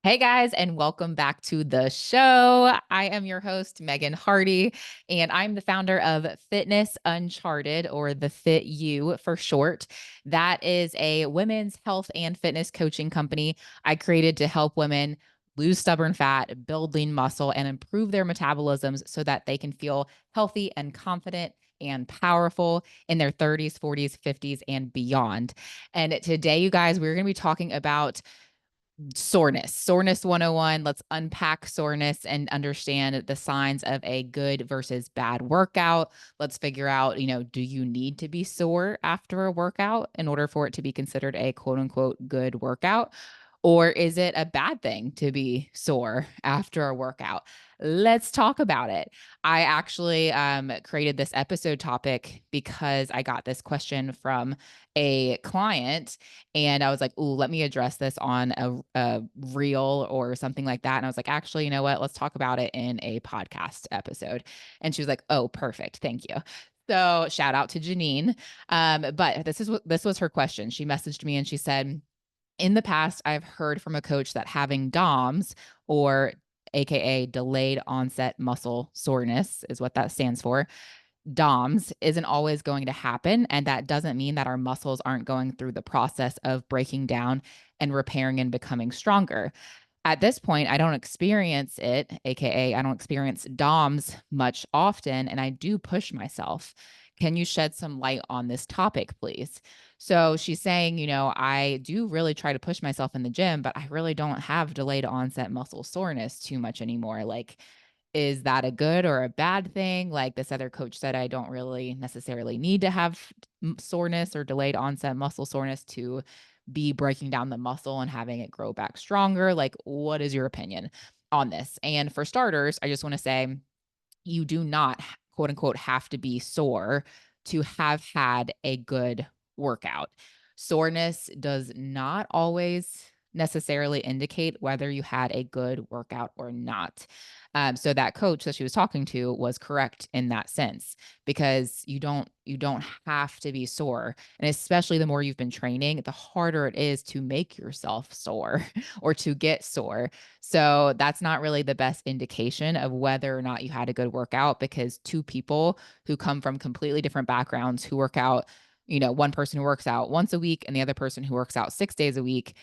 Hey guys, and welcome back to the show. I am your host, Megan Hardy, and I'm the founder of Fitness Uncharted, or the Fit You for short. That is a women's health and fitness coaching company I created to help women lose stubborn fat, build lean muscle, and improve their metabolisms so that they can feel healthy and confident and powerful in their 30s, 40s, 50s, and beyond. And today, you guys, we're going to be talking about soreness 101. Let's unpack soreness and understand the signs of a good versus bad workout. Let's figure out, do you need to be sore after a workout in order for it to be considered a quote unquote good workout? Or is it a bad thing to be sore after a workout? Let's talk about it. I actually created this episode topic because I got this question from a client, and I was like, ooh, let me address this on a reel or something like that. And I was like, actually, you know what? Let's talk about it in a podcast episode. And she was like, oh, perfect. Thank you. So shout out to Janine. But this was her question. She messaged me and she said, in the past, I've heard from a coach that having DOMS, or AKA delayed onset muscle soreness, is what that stands for. DOMS isn't always going to happen. And that doesn't mean that our muscles aren't going through the process of breaking down and repairing and becoming stronger. At this point, I don't experience it, AKA, I don't experience DOMS much often, and I do push myself. Can you shed some light on this topic, please? So she's saying, I do really try to push myself in the gym, but I really don't have delayed onset muscle soreness too much anymore. Like, is that a good or a bad thing? Like this other coach said, I don't really necessarily need to have soreness or delayed onset muscle soreness to be breaking down the muscle and having it grow back stronger. Like, what is your opinion on this? And for starters, I just want to say you do not, quote unquote, have to be sore to have had a good workout. Soreness does not always necessarily indicate whether you had a good workout or not. So that coach that she was talking to was correct in that sense, because you don't have to be sore, and especially the more you've been training, the harder it is to make yourself sore or to get sore. So that's not really the best indication of whether or not you had a good workout, because two people who come from completely different backgrounds who work out, one person who works out once a week and the other person who works out 6 days a week,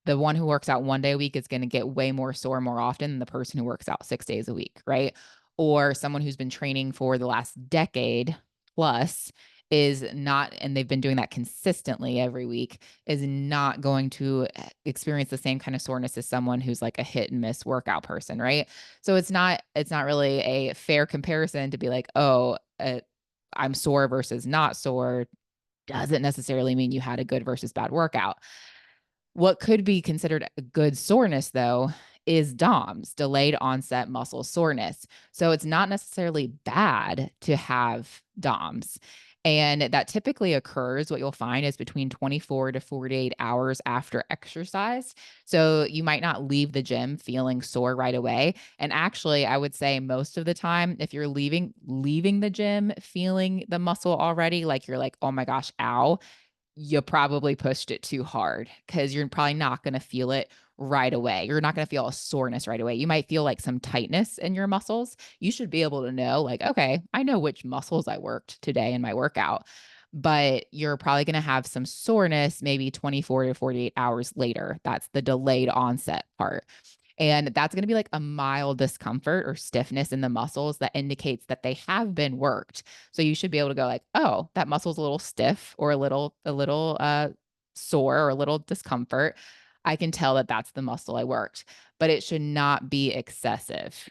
the one who works out one day a week is going to get way more sore more often than the person who works out 6 days a week, right? Or someone who's been training for the last decade plus is not, and they've been doing that consistently every week, is not going to experience the same kind of soreness as someone who's like a hit and miss workout person, right? So it's not really a fair comparison to be like, oh, I'm sore versus not sore doesn't necessarily mean you had a good versus bad workout. What could be considered a good soreness, though, is DOMS, delayed onset muscle soreness. So it's not necessarily bad to have DOMS. And that typically occurs, what you'll find is between 24 to 48 hours after exercise. So you might not leave the gym feeling sore right away. And actually, I would say most of the time, if you're leaving the gym feeling the muscle already, like you're like, oh my gosh, ow, you probably pushed it too hard, because you're probably not going to feel it right away. You're not going to feel a soreness right away. You might feel like some tightness in your muscles. You should be able to know, like, okay, I know which muscles I worked today in my workout, but you're probably going to have some soreness maybe 24 to 48 hours later. That's the delayed onset part. And that's going to be like a mild discomfort or stiffness in the muscles that indicates that they have been worked. So you should be able to go like, oh, that muscle's a little stiff or a little sore or a little discomfort. I can tell that that's the muscle I worked, but it should not be excessive.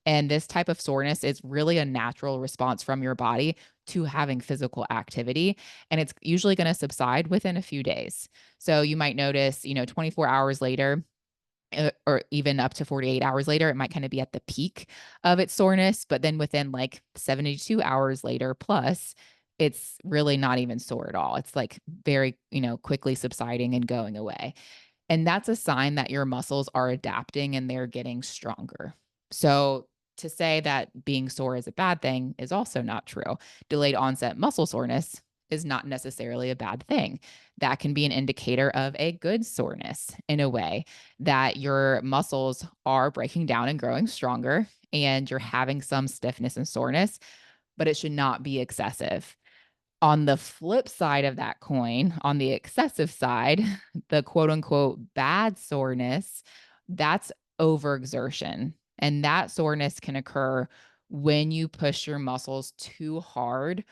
And this type of soreness is really a natural response from your body to having physical activity. And it's usually going to subside within a few days. So you might notice, 24 hours later, or even up to 48 hours later, it might kind of be at the peak of its soreness. But then within like 72 hours later, plus, it's really not even sore at all. It's like very, quickly subsiding and going away. And that's a sign that your muscles are adapting and they're getting stronger. So to say that being sore is a bad thing is also not true. Delayed onset muscle soreness is not necessarily a bad thing. That can be an indicator of a good soreness in a way that your muscles are breaking down and growing stronger and you're having some stiffness and soreness, but it should not be excessive. On the flip side of that coin, on the excessive side, the quote unquote bad soreness, that's overexertion. And that soreness can occur when you push your muscles too hard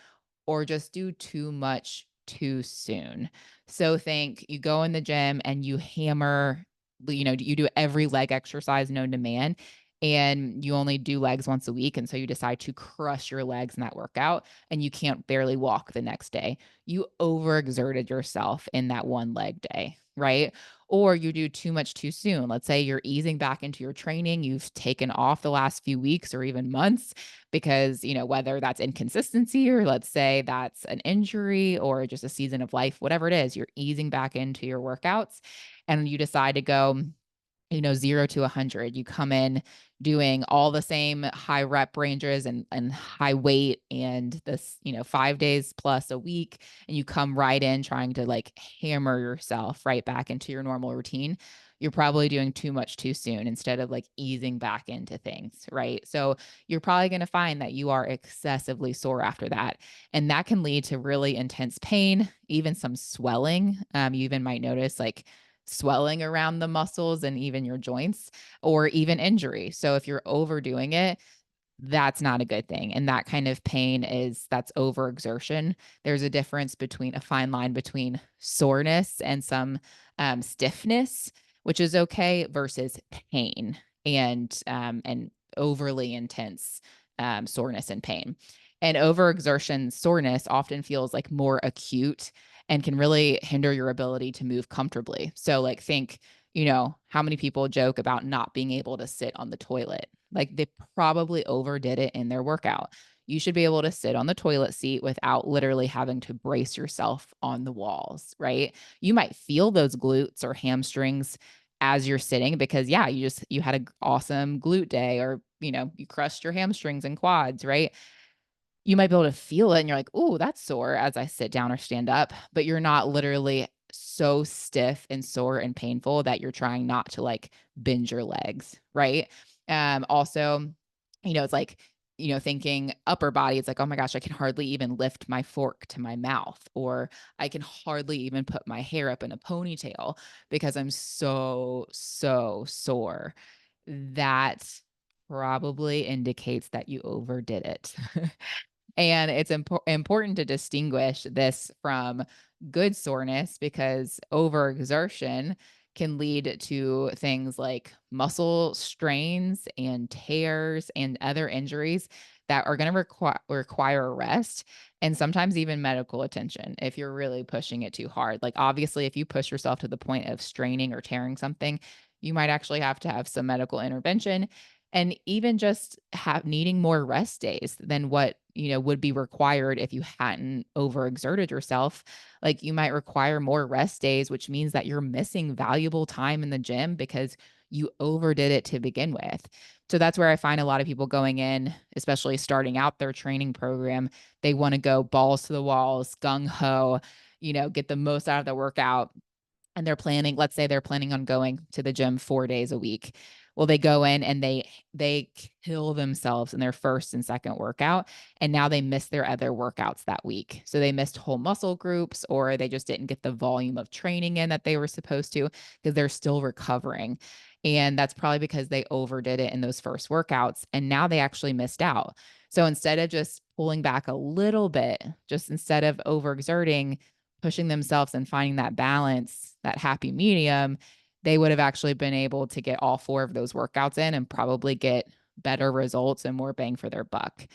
or just do too much too soon. So think you go in the gym and you hammer, you do every leg exercise known to man, and you only do legs once a week. And so you decide to crush your legs in that workout and you can't barely walk the next day. You overexerted yourself in that one leg day, right? Or you do too much too soon. Let's say you're easing back into your training, you've taken off the last few weeks or even months because, whether that's inconsistency or let's say that's an injury or just a season of life, whatever it is, you're easing back into your workouts and you decide to go 0 to 100. You come in doing all the same high rep ranges and high weight and this, 5 days plus a week. And you come right in trying to like hammer yourself right back into your normal routine. You're probably doing too much too soon instead of like easing back into things, right? So you're probably going to find that you are excessively sore after that. And that can lead to really intense pain, even some swelling. You even might notice like swelling around the muscles and even your joints or even injury. So if you're overdoing it, that's not a good thing. And that kind of pain that's overexertion. There's a difference between a fine line between soreness and some stiffness, which is okay, versus pain and overly intense soreness and pain. And overexertion soreness often feels like more acute and can really hinder your ability to move comfortably. So, like, think, how many people joke about not being able to sit on the toilet? Like, they probably overdid it in their workout. You should be able to sit on the toilet seat without literally having to brace yourself on the walls, right? You might feel those glutes or hamstrings as you're sitting because, yeah, you had an awesome glute day or, you crushed your hamstrings and quads, right? You might be able to feel it and you're like, "Ooh, that's sore," as I sit down or stand up, but you're not literally so stiff and sore and painful that you're trying not to, like, bend your legs, right? Also, it's like, thinking upper body, it's like, "Oh my gosh, I can hardly even lift my fork to my mouth," or, "I can hardly even put my hair up in a ponytail because I'm so, so sore." That probably indicates that you overdid it. And it's important to distinguish this from good soreness because overexertion can lead to things like muscle strains and tears and other injuries that are going to require rest and sometimes even medical attention if you're really pushing it too hard. Like, obviously, if you push yourself to the point of straining or tearing something, you might actually have some medical intervention and even just needing more rest days than what would be required if you hadn't overexerted yourself. Like, you might require more rest days, which means that you're missing valuable time in the gym because you overdid it to begin with. So that's where I find a lot of people going in, especially starting out their training program. They want to go balls to the walls, gung ho, get the most out of the workout, and let's say they're planning on going to the gym 4 days a week. Well, they go in and they kill themselves in their first and second workout, and now they miss their other workouts that week. So they missed whole muscle groups, or they just didn't get the volume of training in that they were supposed to because they're still recovering. And that's probably because they overdid it in those first workouts, and now they actually missed out. So instead of just pulling back a little bit, just instead of overexerting, pushing themselves and finding that balance, that happy medium, they would have actually been able to get all 4 of those workouts in and probably get better results and more bang for their buck.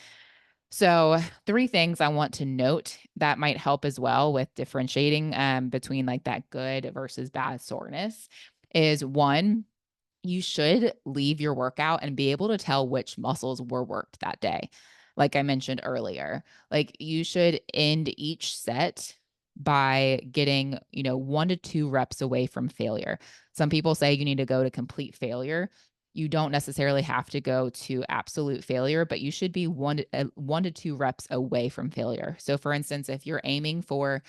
So, 3 things I want to note that might help as well with differentiating between like that good versus bad soreness is, 1, you should leave your workout and be able to tell which muscles were worked that day. Like I mentioned earlier, like, you should end each set by getting, 1 to 2 reps away from failure. Some people say you need to go to complete failure. You don't necessarily have to go to absolute failure, but you should be 1 to 2 reps away from failure. So for instance, if you're aiming for,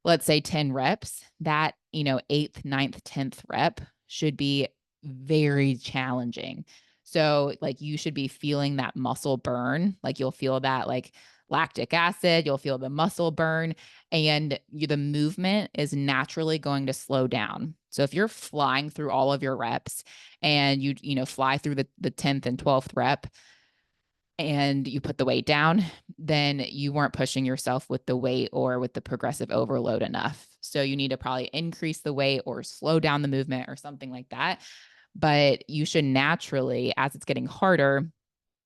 let's say, 10 reps, that, 8th, ninth, 10th rep should be very challenging. So like you should be feeling that muscle burn, like you'll feel that like lactic acid, you'll feel the muscle burn, and the movement is naturally going to slow down. So if you're flying through all of your reps and fly through the 10th and 12th rep, and you put the weight down, then you weren't pushing yourself with the weight or with the progressive overload enough. So you need to probably increase the weight or slow down the movement or something like that. But you should naturally, as it's getting harder,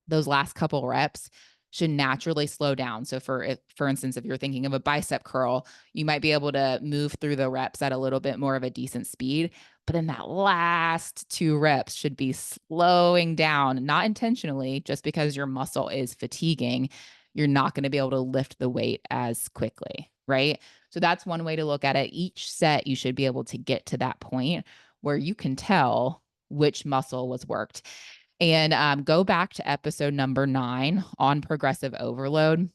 those last couple reps should naturally slow down. So for instance, if you're thinking of a bicep curl, you might be able to move through the reps at a little bit more of a decent speed, but then that last 2 reps should be slowing down, not intentionally, just because your muscle is fatiguing. You're not going to be able to lift the weight as quickly, right? So that's one way to look at it. Each set, you should be able to get to that point where you can tell which muscle was worked. And go back to episode number 9 on progressive overload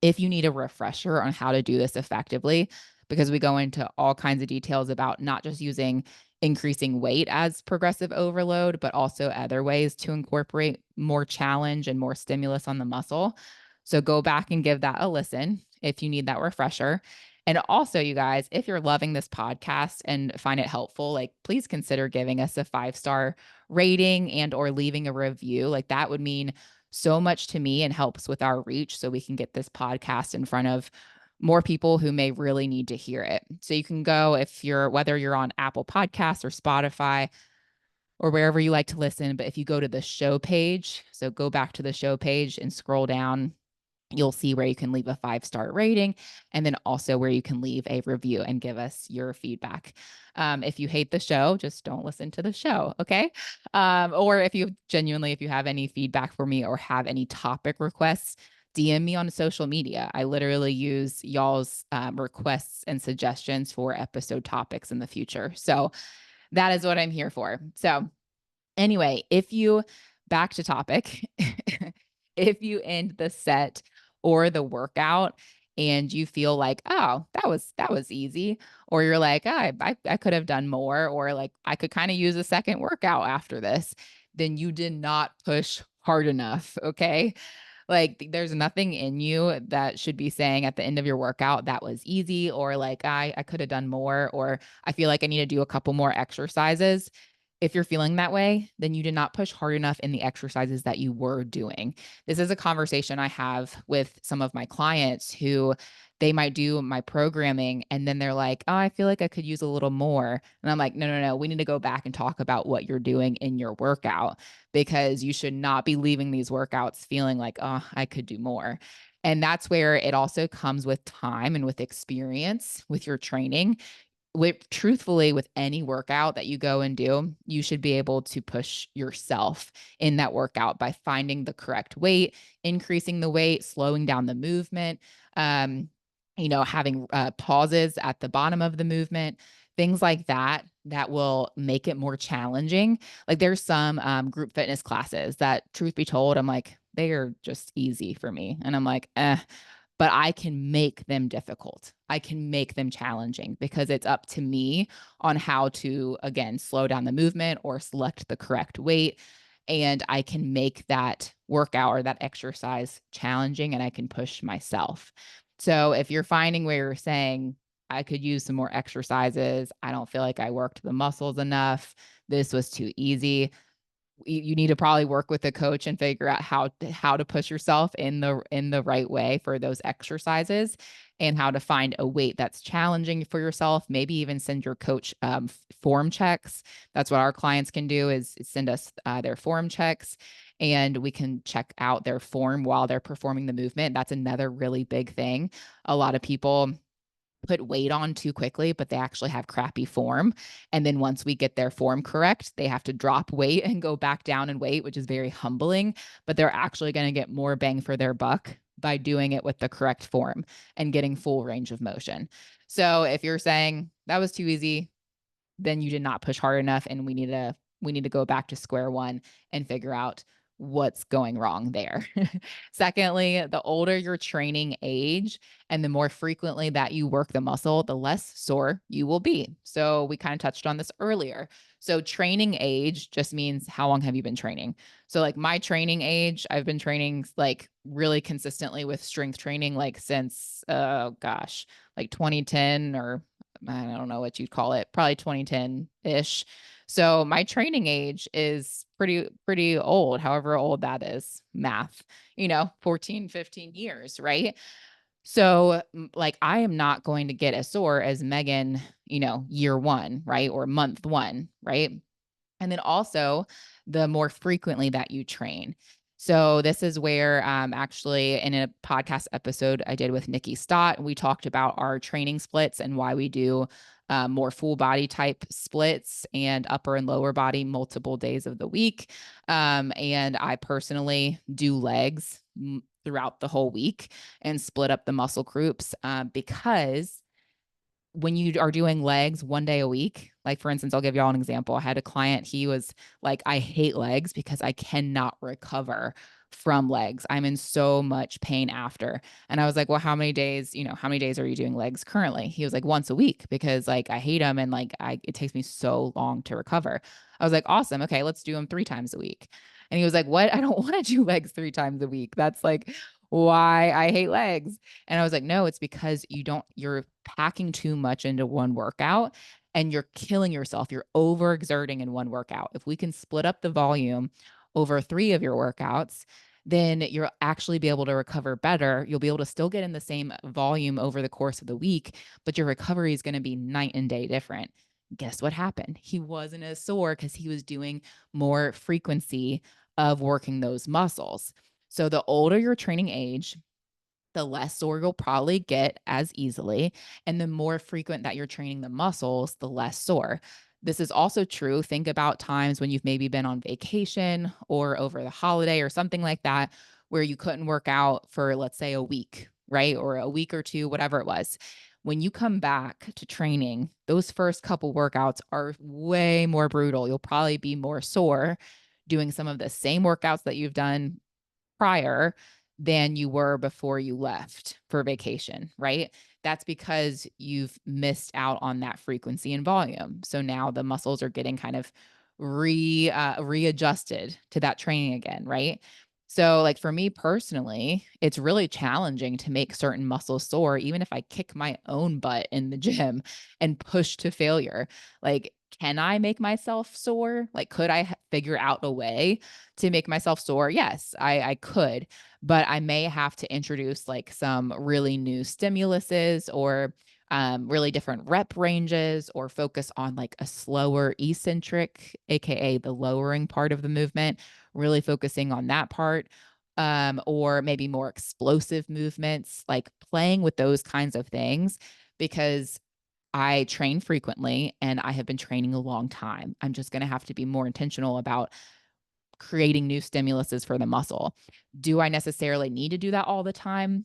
if you need a refresher on how to do this effectively, because we go into all kinds of details about not just using increasing weight as progressive overload, but also other ways to incorporate more challenge and more stimulus on the muscle. So go back and give that a listen if you need that refresher. And also, you guys, if you're loving this podcast and find it helpful, like please consider giving us a 5-star rating and or leaving a review. Like that would mean so much to me and helps with our reach so we can get this podcast in front of more people who may really need to hear it. So you can go, whether you're on Apple Podcasts or Spotify or wherever you like to listen, but if you go to the show page, so go back to the show page and scroll down, you'll see where you can leave a 5-star rating and then also where you can leave a review and give us your feedback. If you hate the show, just don't listen to the show. Okay. Or if you have any feedback for me or have any topic requests, DM me on social media. I literally use y'all's requests and suggestions for episode topics in the future. So that is what I'm here for. So anyway, back to topic, if you end the set or the workout and you feel like, oh, that was easy, or you're like, oh, I could have done more, or like I could kind of use a second workout after this, then you did not push hard enough. Okay. Like there's nothing in you that should be saying at the end of your workout that was easy, or like I could have done more, or I feel like I need to do a couple more exercises. If you're feeling that way, then you did not push hard enough in the exercises that you were doing. This is a conversation I have with some of my clients who they might do my programming and then they're like, oh, I feel like I could use a little more. And I'm like, no, no, no. We need to go back and talk about what you're doing in your workout, because you should not be leaving these workouts feeling like, oh, I could do more. And that's where it also comes with time and with experience with your training. Truthfully, with any workout that you go and do, you should be able to push yourself in that workout by finding the correct weight, increasing the weight, slowing down the movement, having pauses at the bottom of the movement, things like that, that will make it more challenging. Like there's some group fitness classes that, truth be told, I'm like, they are just easy for me. And I'm like, but I can make them difficult. I can make them challenging because it's up to me on how to, again, slow down the movement or select the correct weight. And I can make that workout or that exercise challenging, and I can push myself. So if you're finding where you're saying, I could use some more exercises, I don't feel like I worked the muscles enough, this was too easy, you need to probably work with a coach and figure out how to push yourself in the right way for those exercises, and how to find a weight that's challenging for yourself. Maybe even send your coach form checks. That's what our clients can do, is send us their form checks, and we can check out their form while they're performing the movement. That's another really big thing. A lot of people put weight on too quickly, but they actually have crappy form. And then once we get their form correct, they have to drop weight and go back down in weight, which is very humbling, but they're actually going to get more bang for their buck by doing it with the correct form and getting full range of motion. So if you're saying that was too easy, then you did not push hard enough and we need we need to go back to square one and figure out what's going wrong there. Secondly, the older your training age and the more frequently that you work the muscle, the less sore you will be. So we kind of touched on this earlier. So training age just means how long have you been training? So like my training age, I've been training like really consistently with strength training like since gosh, like 2010, or I don't know what you'd call it, probably 2010-ish. So my training age is pretty old, however old that is, math, 14, 15 years, right? So like I am not going to get as sore as Megan, year one, right? Or month one, right? And then also the more frequently that you train. So this is where actually in a podcast episode I did with Nikki Stott, we talked about our training splits and why we do more full body type splits and upper and lower body multiple days of the week. And I personally do legs throughout the whole week and split up the muscle groups because when you are doing legs one day a week, like for instance, I'll give y'all an example. I had a client, he was like, I hate legs because I cannot recover from legs. I'm in so much pain after. And I was like, well, how many days are you doing legs currently? He was like, once a week because like I hate them and like it takes me so long to recover. I was like, awesome. Okay, let's do them 3 times a week. And he was like, what? I don't want to do legs 3 times a week. That's like why I hate legs. And I was like, no, it's because you're packing too much into one workout and you're killing yourself. You're overexerting in one workout. If we can split up the volume over 3 of your workouts, then you'll actually be able to recover better. You'll be able to still get in the same volume over the course of the week, but your recovery is going to be night and day different. Guess what happened? He wasn't as sore because he was doing more frequency of working those muscles. So the older your training age, the less sore you'll probably get as easily. And the more frequent that you're training the muscles, the less sore. This is also true. Think about times when you've maybe been on vacation or over the holiday or something like that, where you couldn't work out for, let's say, a week, right? Or a week or two, whatever it was. When you come back to training, those first couple workouts are way more brutal. You'll probably be more sore doing some of the same workouts that you've done prior than you were before you left for vacation, right? That's because you've missed out on that frequency and volume. So now the muscles are getting kind of readjusted to that training again, right? So like for me personally, it's really challenging to make certain muscles sore, even if I kick my own butt in the gym and push to failure. Like, can I make myself sore? Like, could I figure out a way to make myself sore? Yes, I could, but I may have to introduce like some really new stimuluses or really different rep ranges or focus on like a slower eccentric, AKA the lowering part of the movement, really focusing on that part. Or maybe more explosive movements, like playing with those kinds of things because I train frequently and I have been training a long time. I'm just going to have to be more intentional about creating new stimuluses for the muscle. Do I necessarily need to do that all the time?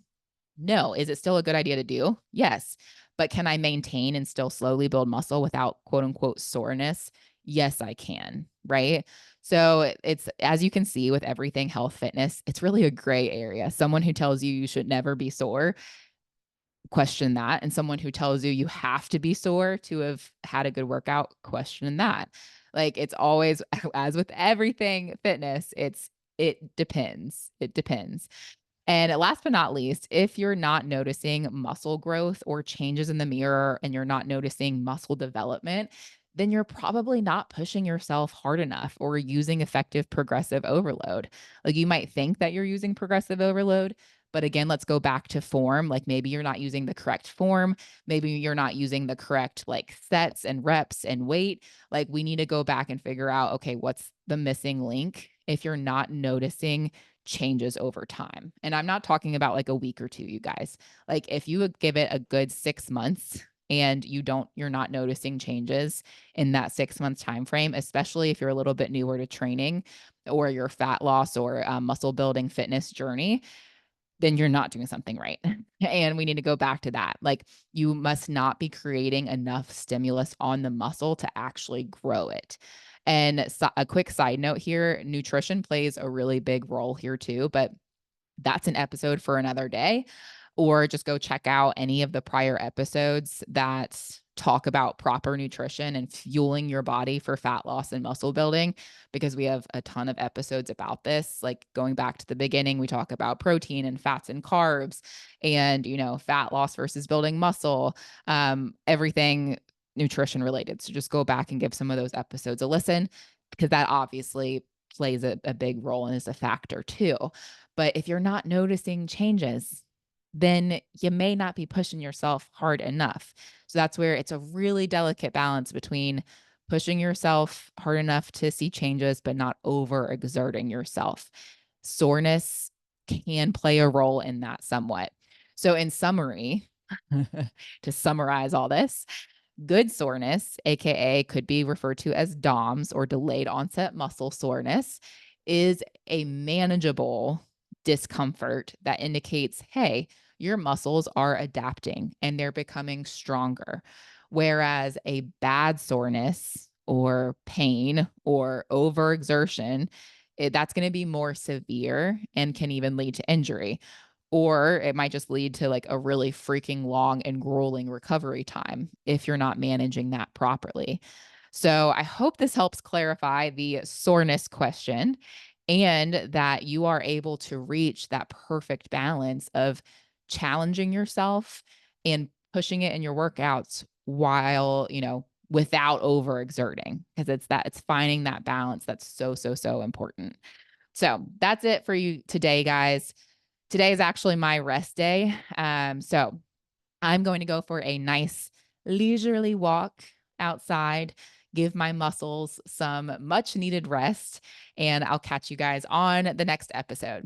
No. Is it still a good idea to do? Yes. But can I maintain and still slowly build muscle without quote unquote soreness? Yes, I can. Right. So it's, as you can see with everything health fitness, it's really a gray area. Someone who tells you you should never be sore, question that. And someone who tells you you have to be sore to have had a good workout, question that. Like it's always, as with everything fitness, it depends. It depends. And last but not least, if you're not noticing muscle growth or changes in the mirror and you're not noticing muscle development, then you're probably not pushing yourself hard enough or using effective progressive overload. Like you might think that you're using progressive overload, but again, let's go back to form. Like maybe you're not using the correct form. Maybe you're not using the correct like sets and reps and weight. Like we need to go back and figure out, okay, what's the missing link if you're not noticing changes over time. And I'm not talking about like a week or two, you guys. Like if you would give it a good 6 months and you're not noticing changes in that 6 month time frame, especially if you're a little bit newer to training or your fat loss or muscle building fitness journey, then you're not doing something right. And we need to go back to that. Like you must not be creating enough stimulus on the muscle to actually grow it. And a quick side note here, nutrition plays a really big role here too, but that's an episode for another day. Or just go check out any of the prior episodes that talk about proper nutrition and fueling your body for fat loss and muscle building, because we have a ton of episodes about this. Like going back to the beginning, we talk about protein and fats and carbs and, fat loss versus building muscle, everything nutrition related. So just go back and give some of those episodes a listen, because that obviously plays a big role and is a factor too. But if you're not noticing changes, then you may not be pushing yourself hard enough. So that's where it's a really delicate balance between pushing yourself hard enough to see changes, but not overexerting yourself. Soreness can play a role in that somewhat. So, in summary, to summarize all this, good soreness, AKA could be referred to as DOMS or delayed onset muscle soreness, is a manageable discomfort that indicates, hey, your muscles are adapting and they're becoming stronger. Whereas a bad soreness or pain or overexertion, that's going to be more severe and can even lead to injury. Or it might just lead to like a really freaking long and grueling recovery time if you're not managing that properly. So I hope this helps clarify the soreness question and that you are able to reach that perfect balance of challenging yourself and pushing it in your workouts while, without overexerting, because it's finding that balance that's so, so, so important. So that's it for you today, guys. Today is actually my rest day. So I'm going to go for a nice leisurely walk outside, give my muscles some much needed rest, and I'll catch you guys on the next episode.